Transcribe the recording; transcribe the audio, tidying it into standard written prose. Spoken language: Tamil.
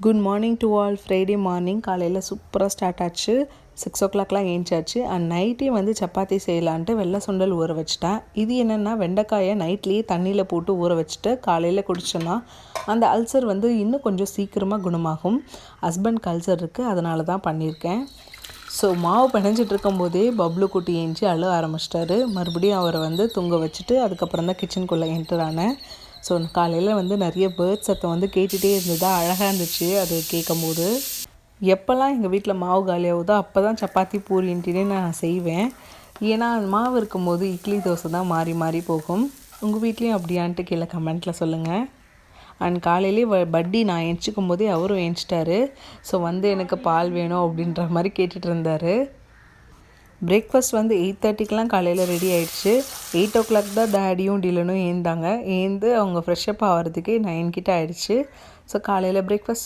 Good morning to all. Friday morning காலையில் சூப்பராக ஸ்டார்ட் ஆச்சு. 6 o'clock ஏஞ்சாச்சு. அண்ட் நைட்டே வந்து சப்பாத்தி செய்யலான்ட்டு வெள்ளை சுண்டல் ஊற வச்சிட்டேன். இது என்னென்னா வெண்டைக்காயை நைட்லேயே தண்ணியில் போட்டு ஊற வச்சுட்டு காலையில் குடிச்சோன்னா அந்த அல்சர் வந்து இன்னும் கொஞ்சம் சீக்கிரமாக குணமாகும். ஹஸ்பண்ட்க்கு அல்சர் இருக்குது, அதனால தான் பண்ணியிருக்கேன். ஸோ மாவு பிணைஞ்சிட்டு இருக்கும்போதே பப்ளு குட்டி ஏஞ்சி அழுக ஆரம்பிச்சிட்டாரு. மறுபடியும் அவரை வந்து தூங்க வச்சுட்டு அதுக்கப்புறம் தான் கிச்சனுக்குள்ளே என்டர் ஆனேன். ஸோ காலையில் வந்து நிறைய பேர்ட் சத்தம் வந்து கேட்டுகிட்டே இருந்ததா, அழகாக இருந்துச்சு அது கேட்கும்போது. எப்போல்லாம் எங்கள் வீட்டில் மாவு காலியாகுதோ அப்போ தான் சப்பாத்தி பூரின்ட்டுனே நான் செய்வேன். ஏன்னா மாவு இருக்கும்போது இட்லி தோசை தான் மாறி மாறி போகும். உங்கள் வீட்லேயும் அப்படியான்ட்டு கீழே கமெண்ட்டில் சொல்லுங்கள். அண்ட் காலையிலே பட்டி நான் எந்திரிக்கும் போதே அவரும் ஏஞ்சிட்டாரு. ஸோ வந்து எனக்கு பால் வேணும் அப்படின்ற மாதிரி கேட்டுட்டு இருந்தார். பிரேக்ஃபாஸ்ட் வந்து 8:30க்கெலாம் காலையில் ரெடி ஆகிடுச்சு. 8 o'clock தான் டேடியும் டிலனும் ஏந்தாங்க. ஏந்து அவங்க ஃப்ரெஷ்அப் ஆகிறதுக்கே 9 கிட்ட ஆகிடுச்சு. ஸோ காலையில் பிரேக்ஃபாஸ்ட்